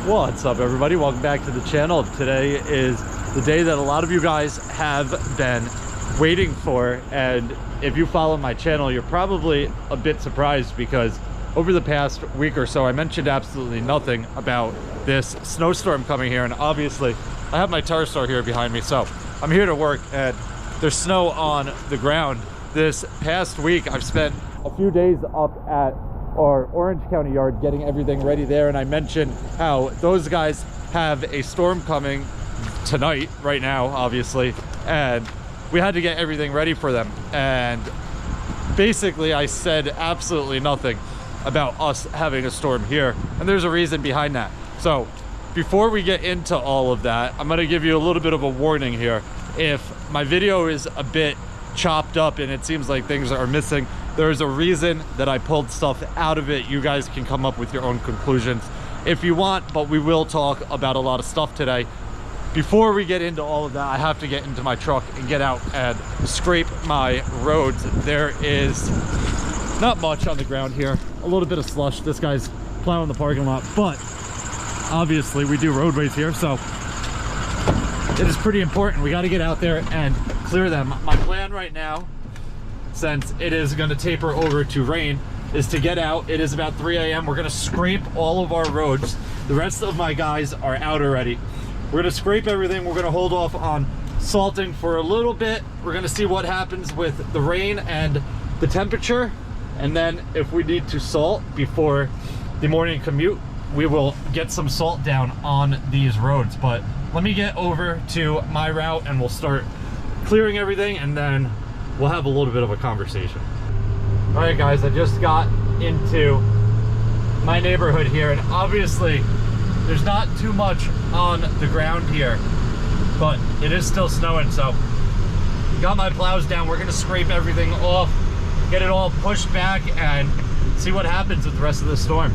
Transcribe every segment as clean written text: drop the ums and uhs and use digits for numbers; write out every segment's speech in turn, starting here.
What's up, everybody? Welcome back to the channel. Today is the day that a lot of you guys have been waiting for, and if you follow my channel, you're probably a bit surprised because over the past week or so I mentioned absolutely nothing about this snowstorm coming here. And obviously I have my Terrastar here behind me, so I'm here to work and there's snow on the ground. This past week I've spent a few days up at our Orange County yard getting everything ready there, and I mentioned how those guys have a storm coming tonight, right now obviously, and we had to get everything ready for them. And basically I said absolutely nothing about us having a storm here, and there's a reason behind that. So before we get into all of that, I'm going to give you a little bit of a warning here. If my video is a bit chopped up and it seems like things are missing, there's a reason that I pulled stuff out of it. You guys can come up with your own conclusions if you want, but we will talk about a lot of stuff today. Before we get into all of that, I have to get into my truck and get out and scrape my roads. There is not much on the ground here, a little bit of slush. This guy's plowing the parking lot, but obviously we do roadways here, so it is pretty important. We got to get out there and clear them. My plan right now, since it is going to taper over to rain, is to get out. It is about 3 a.m. We're going to scrape all of our roads. The rest of my guys are out already. We're going to scrape everything. We're going to hold off on salting for a little bit. We're going to see what happens with the rain and the temperature, and then if we need to salt before the morning commute, we will get some salt down on these roads. But let me get over to my route and we'll start clearing everything, and then we'll have a little bit of a conversation. All right, guys, I just got into my neighborhood here, and obviously there's not too much on the ground here, but it is still snowing. So got my plows down. We're gonna scrape everything off, get it all pushed back, and see what happens with the rest of the storm.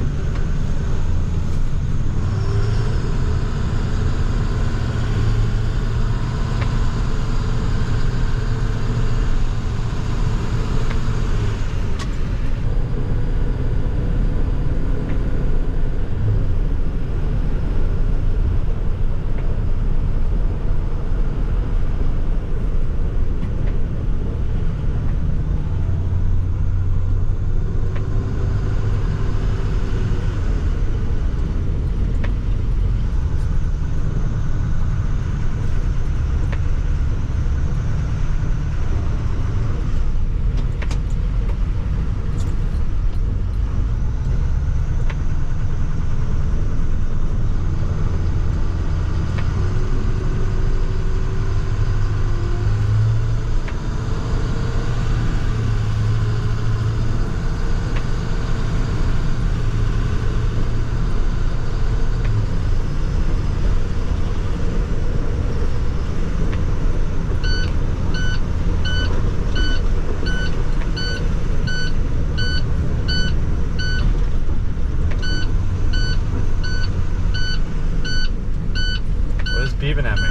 Beeping at me.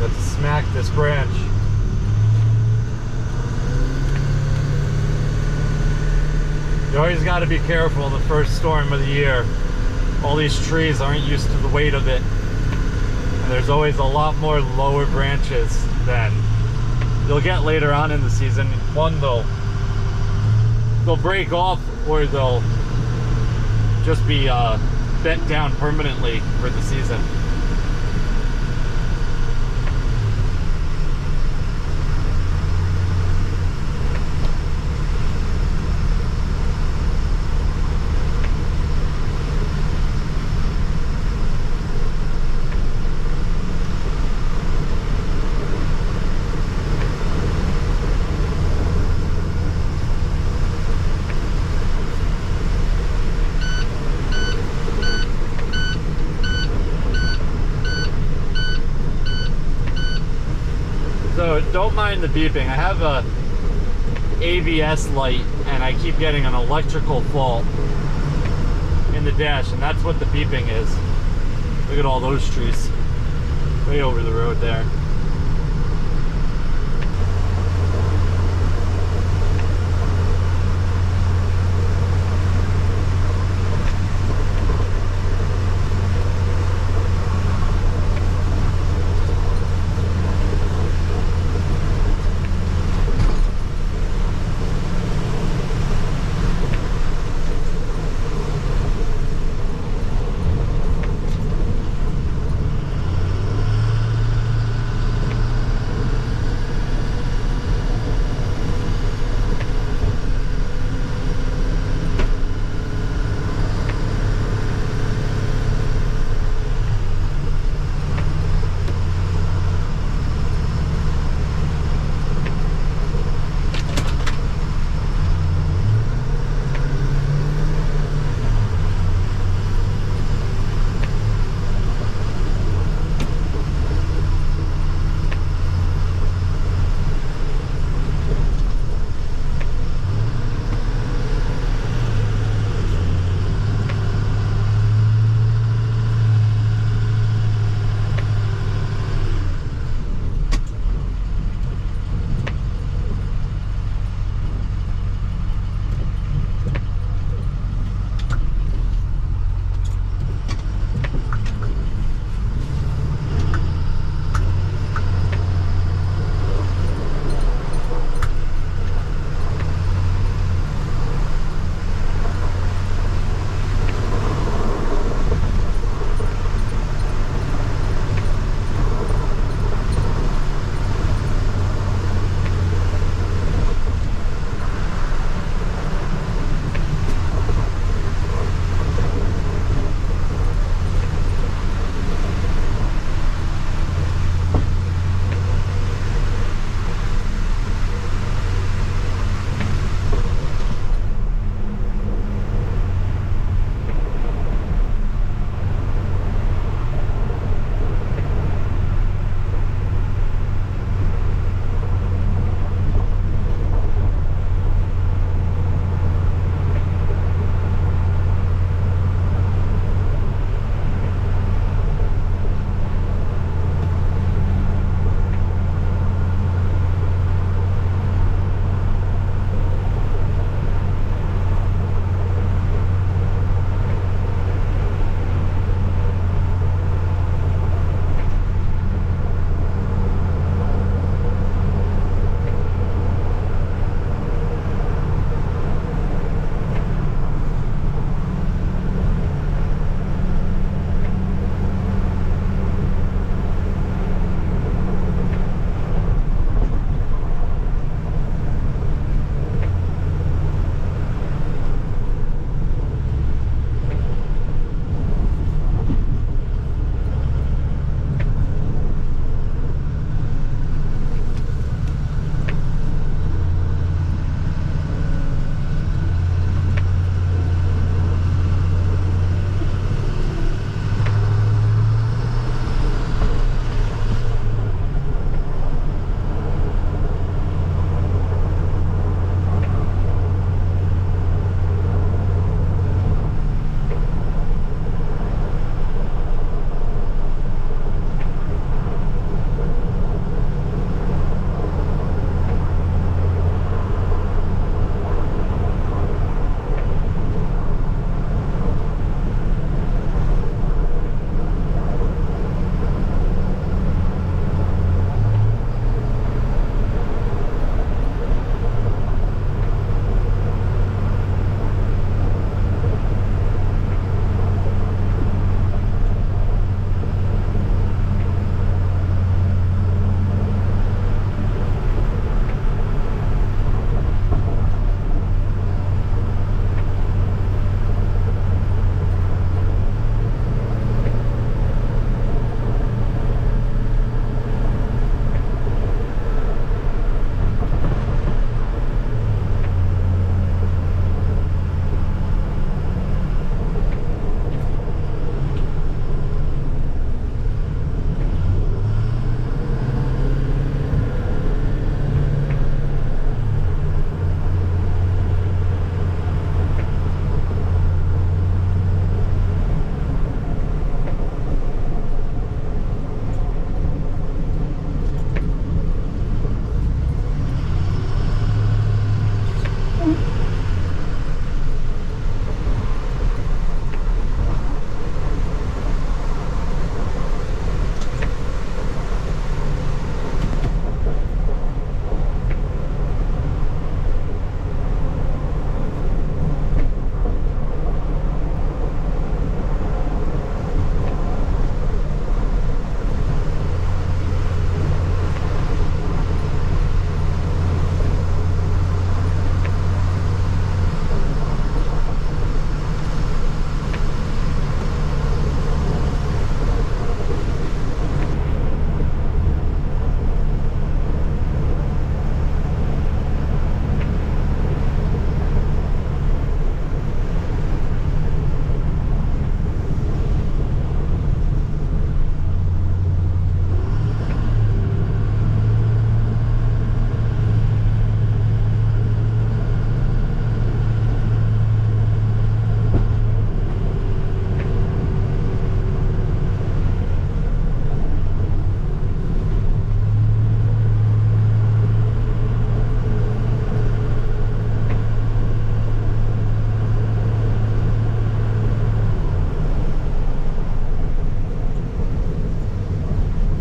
Let's smack this branch. You always got to be careful in the first storm of the year. All these trees aren't used to the weight of it, and there's always a lot more lower branches than you'll get later on in the season. One, they'll break off, or they'll just be bent down permanently for the season. So don't mind the beeping. I have a ABS light and I keep getting an electrical fault in the dash, and that's what the beeping is. Look at all those trees way over the road there.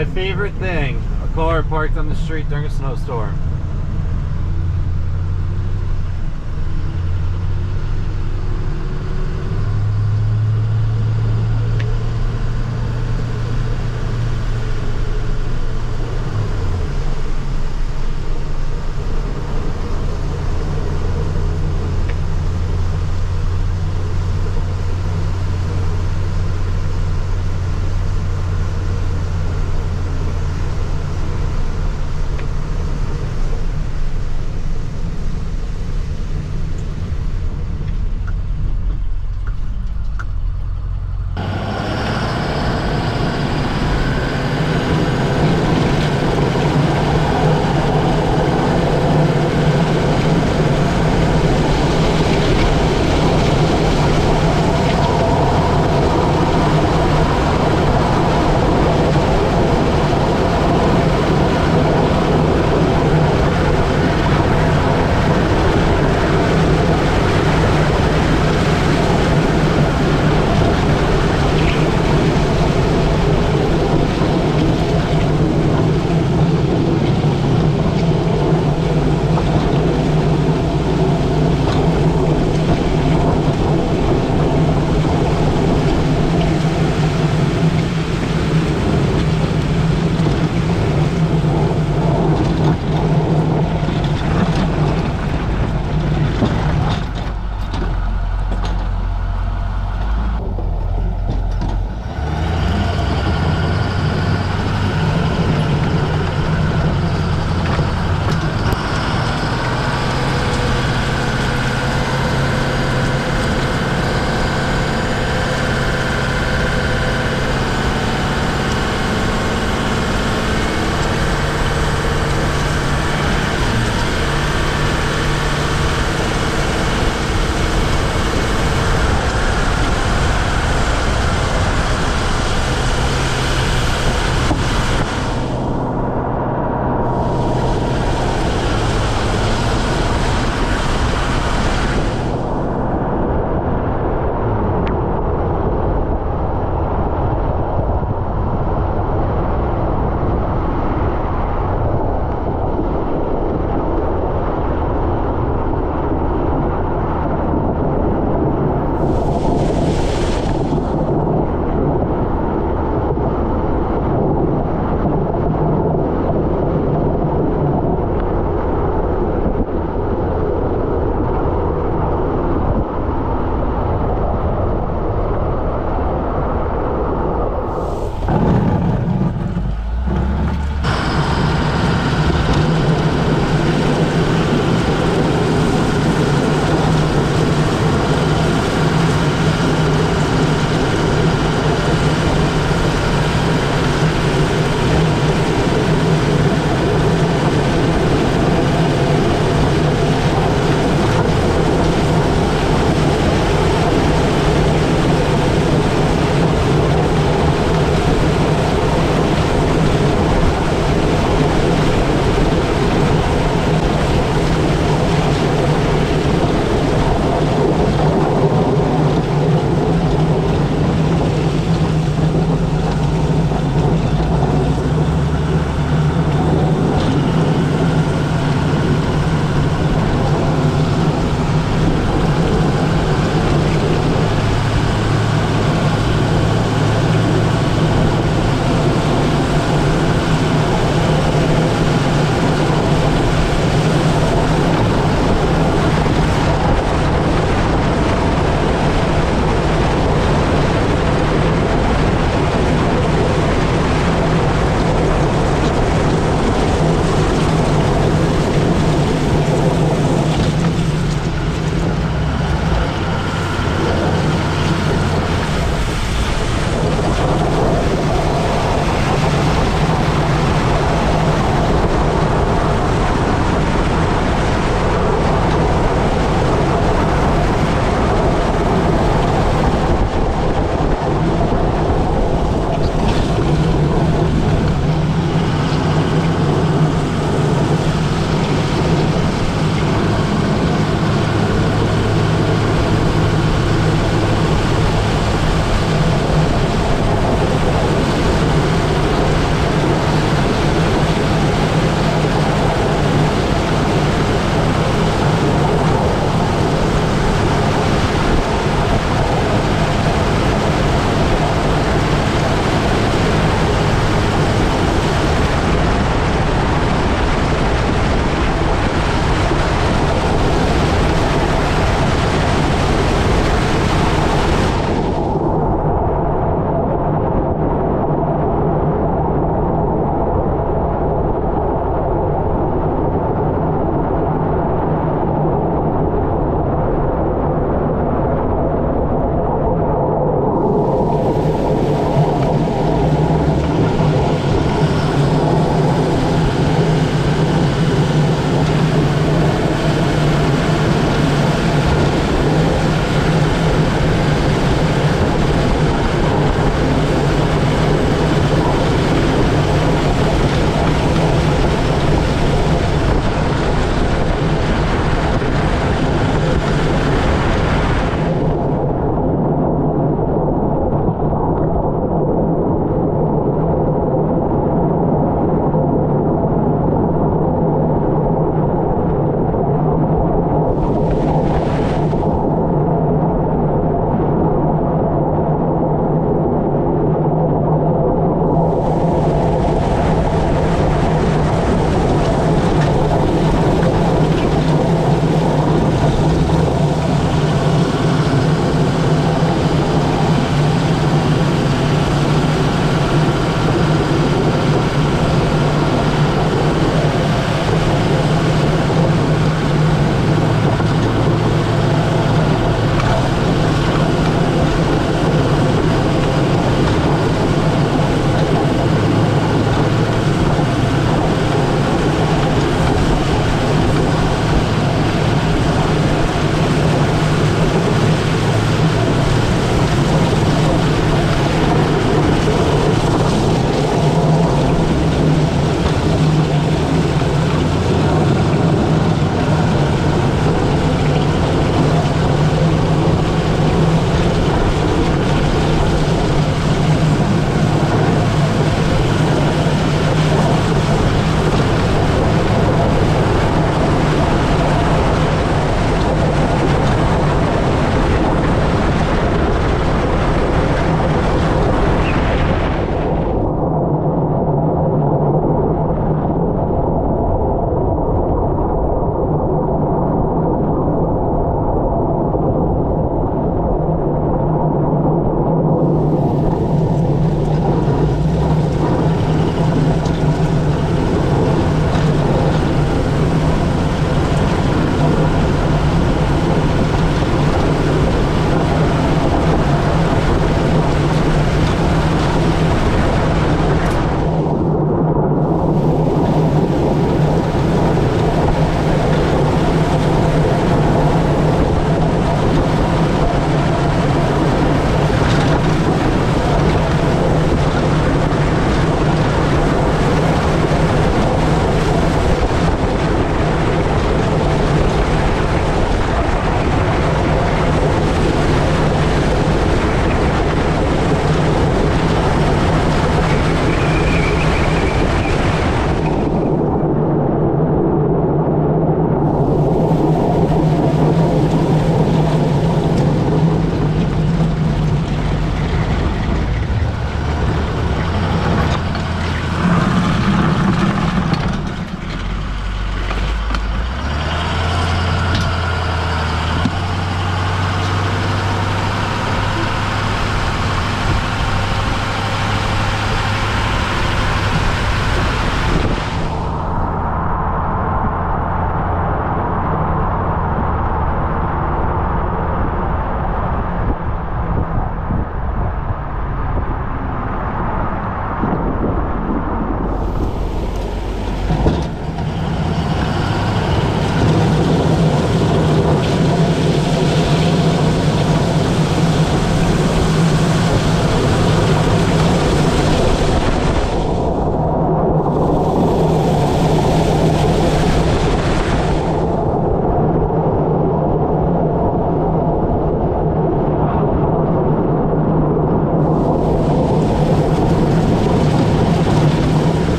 My favorite thing, a car parked on the street during a snowstorm.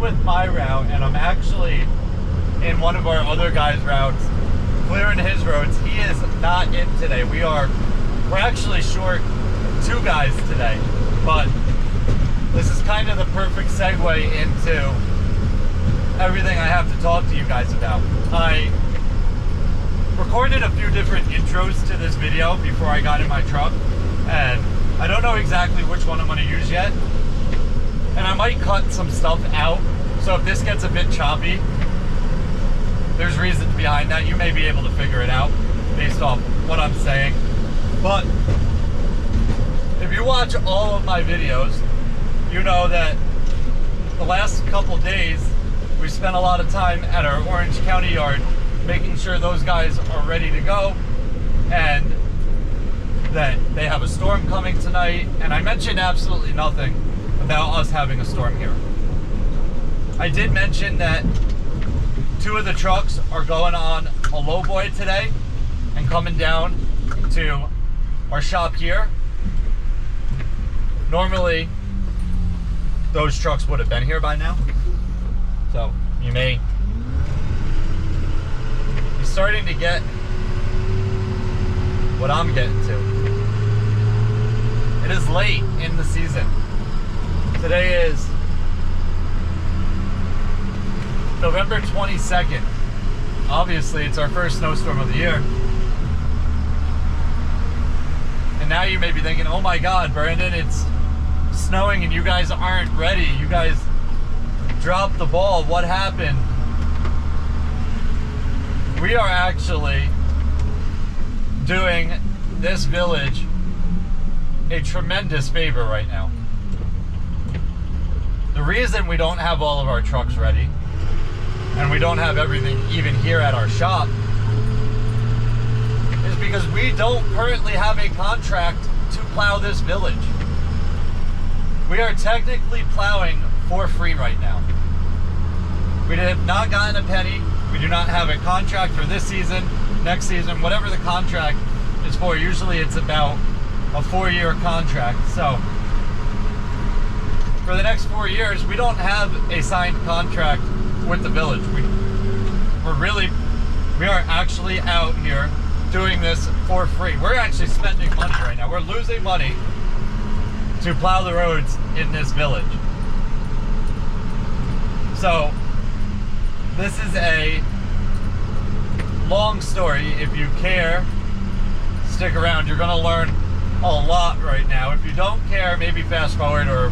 with my route, and I'm actually in one of our other guys' routes, clearing his roads. He is not in today. We're actually short 2 guys today, but this is kind of the perfect segue into everything I have to talk to you guys about. I recorded a few different intros to this video before I got in my truck, and I don't know exactly which one I'm going to use yet, and I might cut some stuff out, so if this gets a bit choppy, there's reasons behind that. You may be able to figure it out based off what I'm saying. But if you watch all of my videos, you know that the last couple days we spent a lot of time at our Orange County yard making sure those guys are ready to go, and that they have a storm coming tonight. And I mentioned absolutely nothing about us having a storm here. I did mention that 2 of the trucks are going on a lowboy today and coming down to our shop here. Normally, those trucks would have been here by now. So you may be starting to get what I'm getting to. It is late in the season. Today is November 22nd. Obviously, it's our first snowstorm of the year. And now you may be thinking, oh my God, Brandon, it's snowing and you guys aren't ready. You guys dropped the ball. What happened? We are actually doing this village a tremendous favor right now. The reason we don't have all of our trucks ready, and we don't have everything even here at our shop, is because we don't currently have a contract to plow this village. We are technically plowing for free right now. We have not gotten a penny. We do not have a contract for this season, next season, whatever the contract is for. Usually it's about a 4-year contract. So for the next 4 years, we don't have a signed contract with the village. We are actually out here doing this for free. We're actually spending money right now. We're losing money to plow the roads in this village. So this is a long story. If you care, stick around. You're gonna learn a lot right now. If you don't care, maybe fast forward or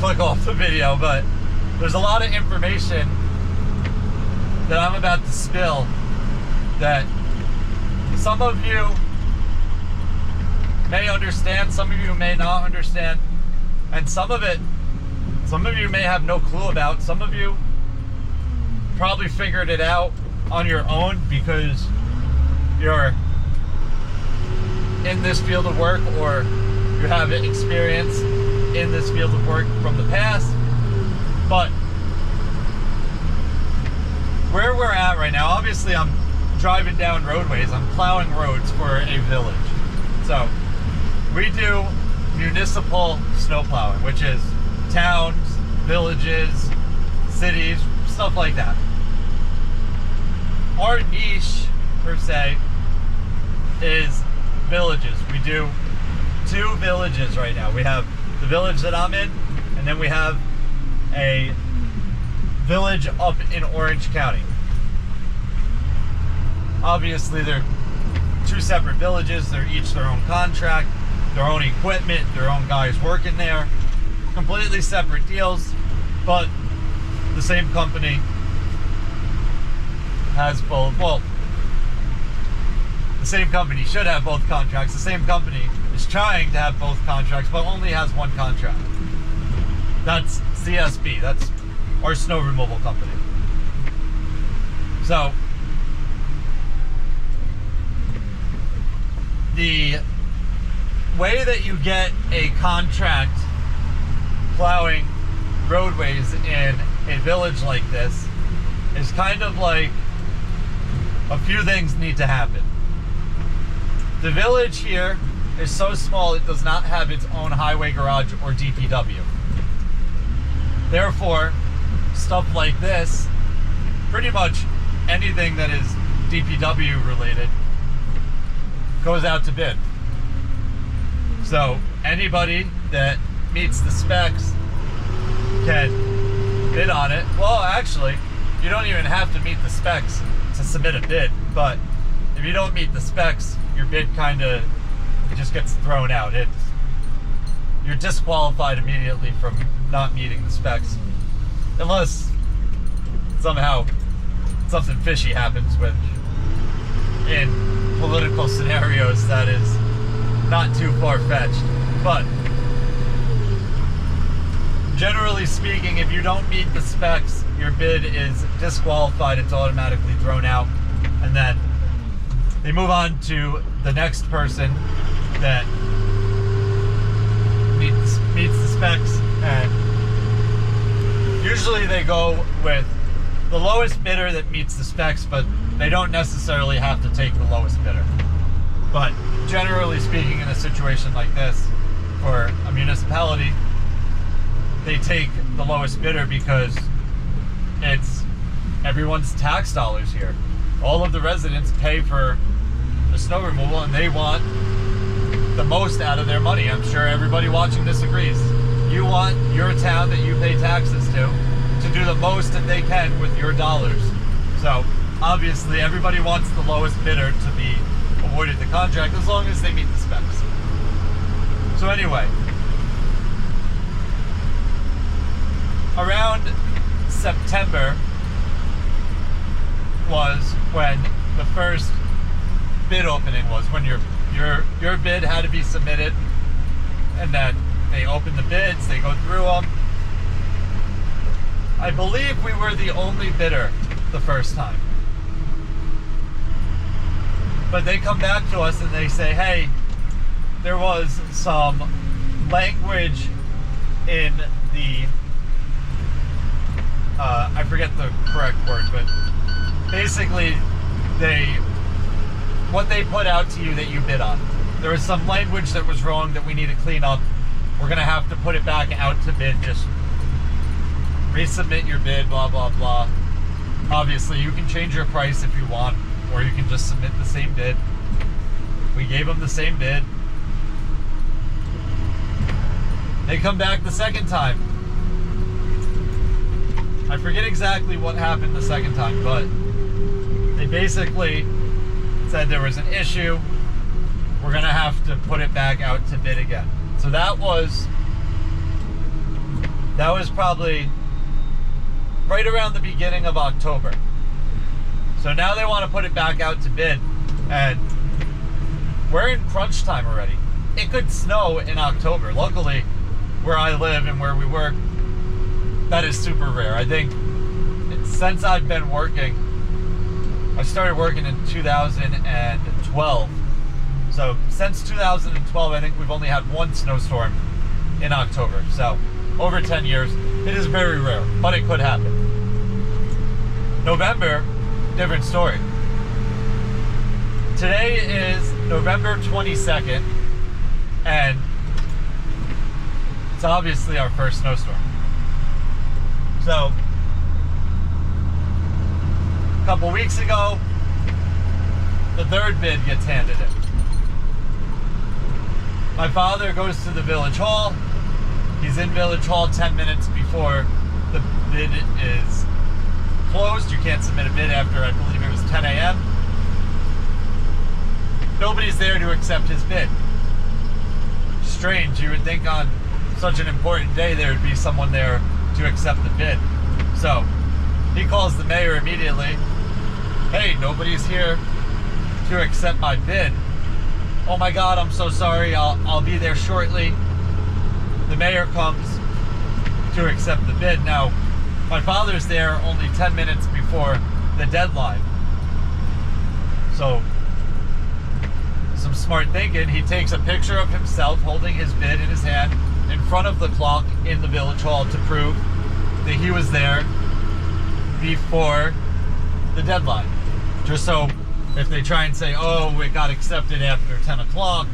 click off the video, but there's a lot of information that I'm about to spill that some of you may understand, some of you may not understand, and some of you may have no clue about. Some of you probably figured it out on your own because you're in this field of work, or you have experience in this field of work from the past. But where we're at right now, obviously I'm driving down roadways, I'm plowing roads for a village. So we do municipal snow plowing, which is towns, villages, cities, stuff like that. Our niche, per se, is villages. We do 2 villages right now. We have the village that I'm in, and then we have a village up in Orange County. Obviously, they're 2 separate villages. They're each their own contract, their own equipment, their own guys working there. Completely separate deals, but the same company has both. Well, the same company should have both contracts. The same company is trying to have both contracts, but only has one contract. That's CSB. That's our snow removal company. So the way that you get a contract plowing roadways in a village like this is kind of like a few things need to happen. The village here is so small it does not have its own highway garage or DPW. Therefore, stuff like this, pretty much anything that is DPW related goes out to bid. So anybody that meets the specs can bid on it. Well, actually, you don't even have to meet the specs to submit a bid, but if you don't meet the specs, your bid kind of just gets thrown out. You're disqualified immediately from not meeting the specs, unless somehow something fishy happens, which in political scenarios that is not too far-fetched. But generally speaking, if you don't meet the specs, your bid is disqualified. It's automatically thrown out, and then they move on to the next person that meets the specs, and usually they go with the lowest bidder that meets the specs, but they don't necessarily have to take the lowest bidder. But generally speaking, in a situation like this, for a municipality, they take the lowest bidder because it's everyone's tax dollars here. All of the residents pay for the snow removal, and they want the most out of their money. I'm sure everybody watching this agrees. You want your town that you pay taxes to do the most that they can with your dollars. So obviously everybody wants the lowest bidder to be awarded the contract, as long as they meet the specs. So anyway, around September was when the first bid opening was, when your bid had to be submitted, and then they open the bids, they go through them. I believe we were the only bidder the first time. But they come back to us and they say, hey, there was some language in the, I forget the correct word, but basically what they put out to you that you bid on. There was some language that was wrong that we need to clean up. We're gonna have to put it back out to bid, just resubmit your bid, blah, blah, blah. Obviously, you can change your price if you want, or you can just submit the same bid. We gave them the same bid. They come back the second time. I forget exactly what happened the second time, but they basically said there was an issue. We're gonna have to put it back out to bid again. So that was probably right around the beginning of October. So now they want to put it back out to bid, and we're in crunch time already. It could snow in October. Luckily, where I live and where we work, that is super rare. I think since I've been working, I started working in 2012. So since 2012, I think we've only had one snowstorm in October. So over 10 years, it is very rare, but it could happen. November, different story. Today is November 22nd, and it's obviously our first snowstorm. So a couple weeks ago, the third bid gets handed in. My father goes to the village hall. He's in village hall 10 minutes before the bid is closed. You can't submit a bid after, I believe it was 10 a.m. Nobody's there to accept his bid. Strange, you would think on such an important day there would be someone there to accept the bid. So he calls the mayor immediately. Hey, nobody's here to accept my bid. Oh my God, I'm so sorry. I'll be there shortly. The mayor comes to accept the bid. Now, my father's there only 10 minutes before the deadline. So, some smart thinking. He takes a picture of himself holding his bid in his hand in front of the clock in the village hall to prove that he was there before the deadline. Just so if they try and say, oh, it got accepted after 10 o'clock,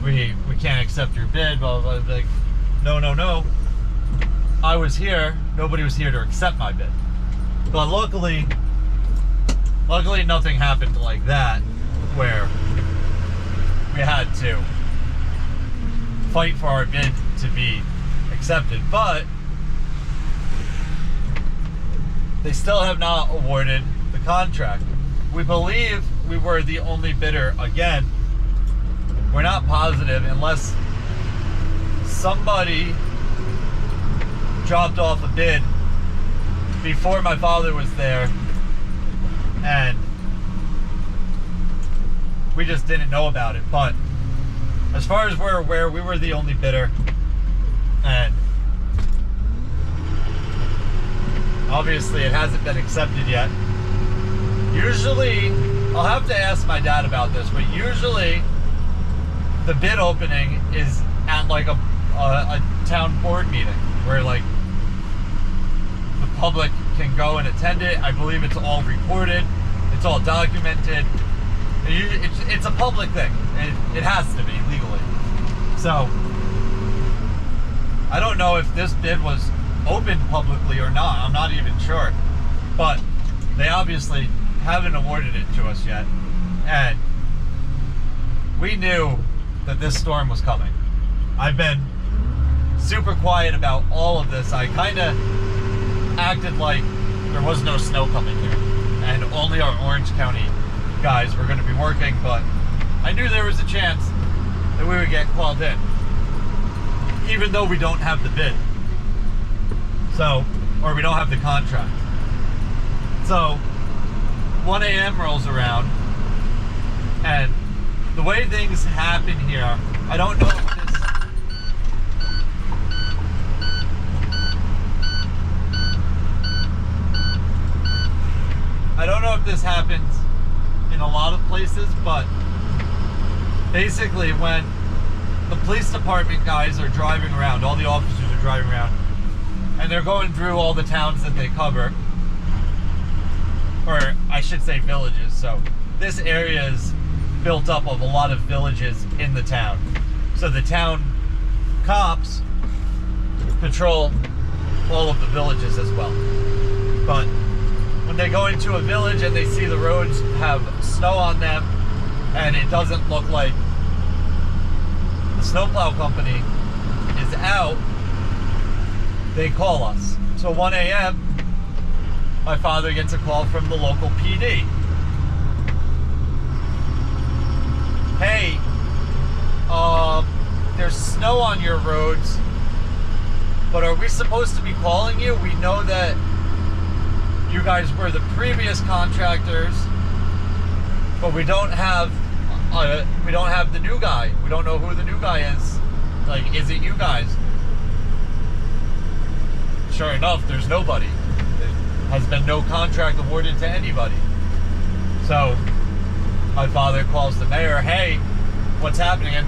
we can't accept your bid, blah, blah, blah. Like, no. I was here, nobody was here to accept my bid. But luckily nothing happened like that where we had to fight for our bid to be accepted. But they still have not awarded the contract. We believe we were the only bidder again. We're not positive unless somebody dropped off a bid before my father was there and we just didn't know about it. But as far as we're aware, we were the only bidder, and obviously it hasn't been accepted yet. Usually, I'll have to ask my dad about this, but usually the bid opening is at like a town board meeting where like the public can go and attend it. I believe it's all recorded, it's all documented. It's a public thing. It has to be legally. So I don't know if this bid was opened publicly or not. I'm not even sure. But they obviously haven't awarded it to us yet. And we knew that this storm was coming. I've been super quiet about all of this. I kind of acted like there was no snow coming here and only our Orange County guys were going to be working, but I knew there was a chance that we would get called in, even though we don't have the bid. So, or we don't have the contract. So, 1 a.m. rolls around, and the way things happen here, I don't know if this happens in a lot of places, but basically when the police department guys are driving around, all the officers are driving around, and they're going through all the towns that they cover, or I should say villages. So this area is built up of a lot of villages in the town. So the town cops patrol all of the villages as well. But when they go into a village and they see the roads have snow on them and it doesn't look like the snowplow company is out, they call us. So 1 a.m. my father gets a call from the local PD. Hey, there's snow on your roads, but are we supposed to be calling you? We know that you guys were the previous contractors, but we don't have the new guy. We don't know who the new guy is. Like, is it you guys? Sure enough, there's nobody. There has been no contract awarded to anybody. So my father calls the mayor. Hey, what's happening? And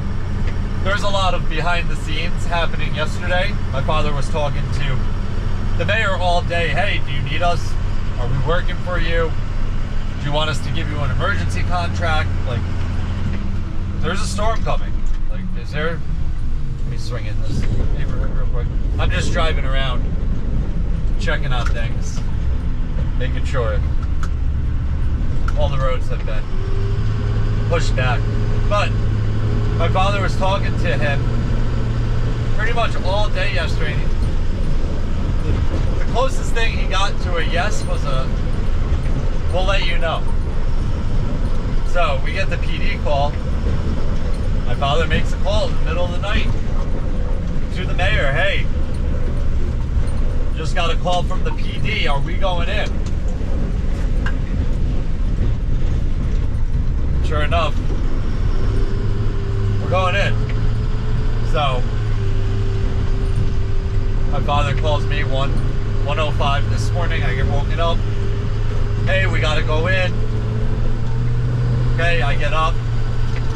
there's a lot of behind the scenes happening yesterday. My father was talking to the mayor all day. Hey, do you need us? Are we working for you? Do you want us to give you an emergency contract? Like, there's a storm coming. Like, is there? Let me swing in this neighborhood real quick. I'm just driving around, checking out things, making sure all the roads have been pushed back. But my father was talking to him pretty much all day yesterday. The closest thing he got to a yes was a, we'll let you know. So we get the PD call. My father makes a call in the middle of the night to the mayor. Hey, just got a call from the PD. Are we going in? Sure enough, we're going in. So my father calls me 1:05 this morning. I get woken up. Hey, we gotta go in. Okay, I get up,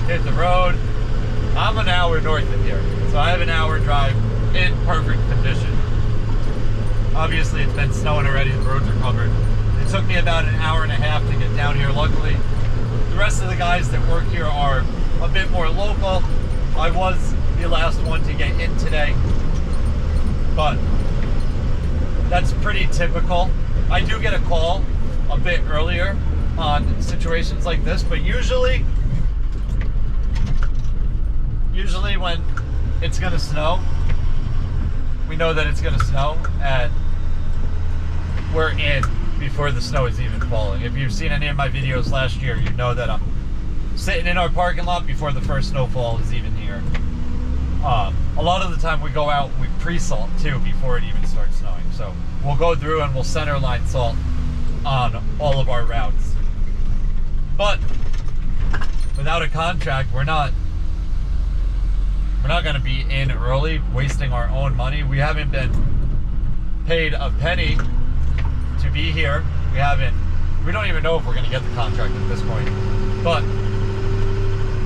hit the road. I'm an hour north of here, so I have an hour drive in perfect condition. Obviously, it's been snowing already. The roads are covered. It took me about an hour and a half to get down here. Luckily, the rest of the guys that work here are a bit more local. I was the last one to get in today, but that's pretty typical. I do get a call a bit earlier on situations like this, but usually when it's gonna snow, we know that it's gonna snow and we're in before the snow is even falling. If you've seen any of my videos last year, you know that I'm sitting in our parking lot before the first snowfall is even here. A lot of the time we go out and we pre-salt too before it even starts snowing. So we'll go through and we'll center line salt on all of our routes. But without a contract, we're not going to be in early, wasting our own money. We haven't been paid a penny to be here. We don't even know if we're going to get the contract at this point. But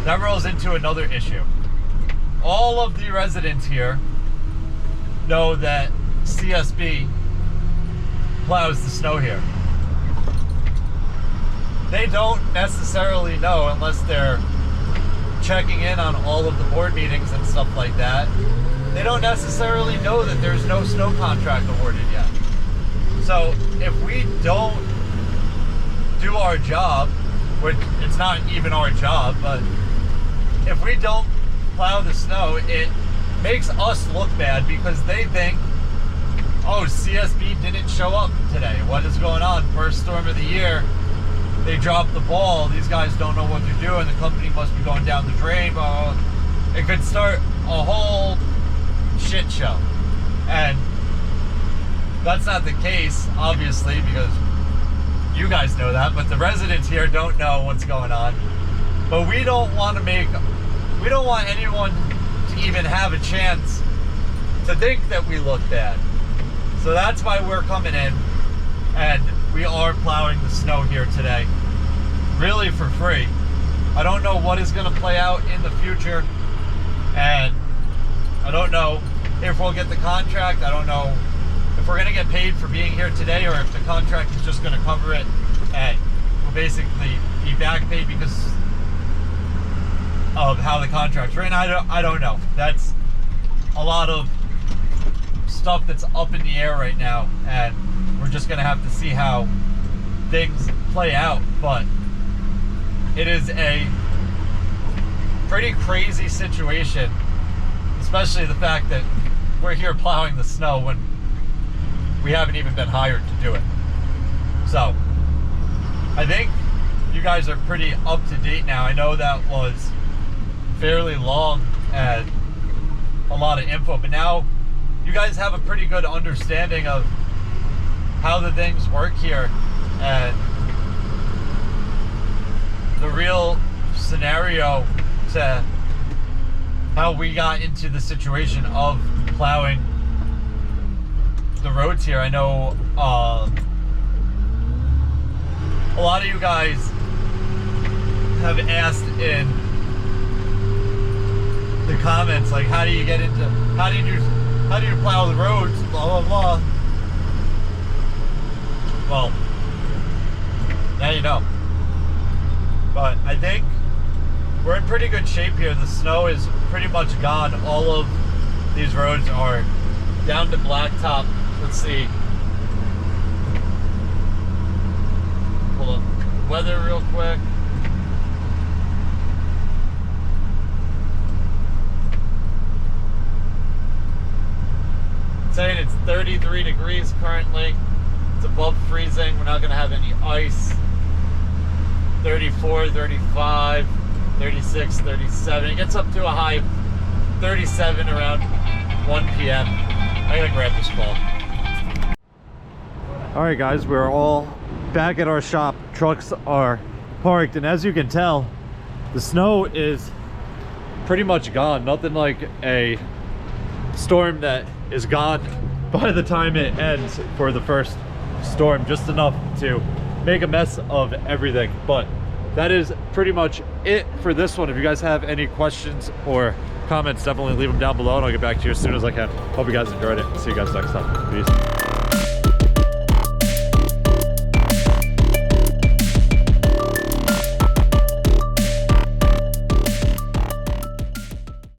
that rolls into another issue. All of the residents here know that CSB plows the snow here. They don't necessarily know, unless they're checking in on all of the board meetings and stuff like that, they don't necessarily know that there's no snow contract awarded yet. So if we don't do our job, which it's not even our job, but if we don't plow the snow, it makes us look bad because they think, oh, CSB didn't show up today. What is going on? First storm of the year. They dropped the ball. These guys don't know what they're doing. The company must be going down the drain. It could start a whole shit show. And that's not the case, obviously, because you guys know that, but the residents here don't know what's going on. But we don't want anyone to even have a chance to think that we look bad. So that's why we're coming in, and we are plowing the snow here today, really for free. I don't know what is going to play out in the future, and I don't know if we'll get the contract. I don't know if we're going to get paid for being here today, or if the contract is just going to cover it and we'll basically be back paid because of how the contract's written. I don't know. That's a lot of stuff that's up in the air right now, and we're just gonna have to see how things play out. But it is a pretty crazy situation, especially the fact that we're here plowing the snow when we haven't even been hired to do it. So I think you guys are pretty up to date now. I know that was fairly long and a lot of info, but now you guys have a pretty good understanding of how the things work here and the real scenario to how we got into the situation of plowing the roads here. I know a lot of you guys have asked in the comments, like, how do you plow the roads, blah blah blah. Well, now you know. But I think we're in pretty good shape here. The snow is pretty much gone. All of these roads are down to blacktop. Let's see. Pull up weather real quick. Saying it's 33 degrees currently. It's above freezing. We're not going to have any ice. 34, 35, 36, 37. It gets up to a high 37 around 1 p.m. I gotta grab this ball. All right, guys, we're all back at our shop. Trucks are parked, and as you can tell, the snow is pretty much gone. Nothing like a storm that is gone by the time it ends for the first storm, just enough to make a mess of everything. But that is pretty much it for this one. If you guys have any questions or comments, definitely leave them down below and I'll get back to you as soon as I can. Hope you guys enjoyed it. See you guys next time. Peace.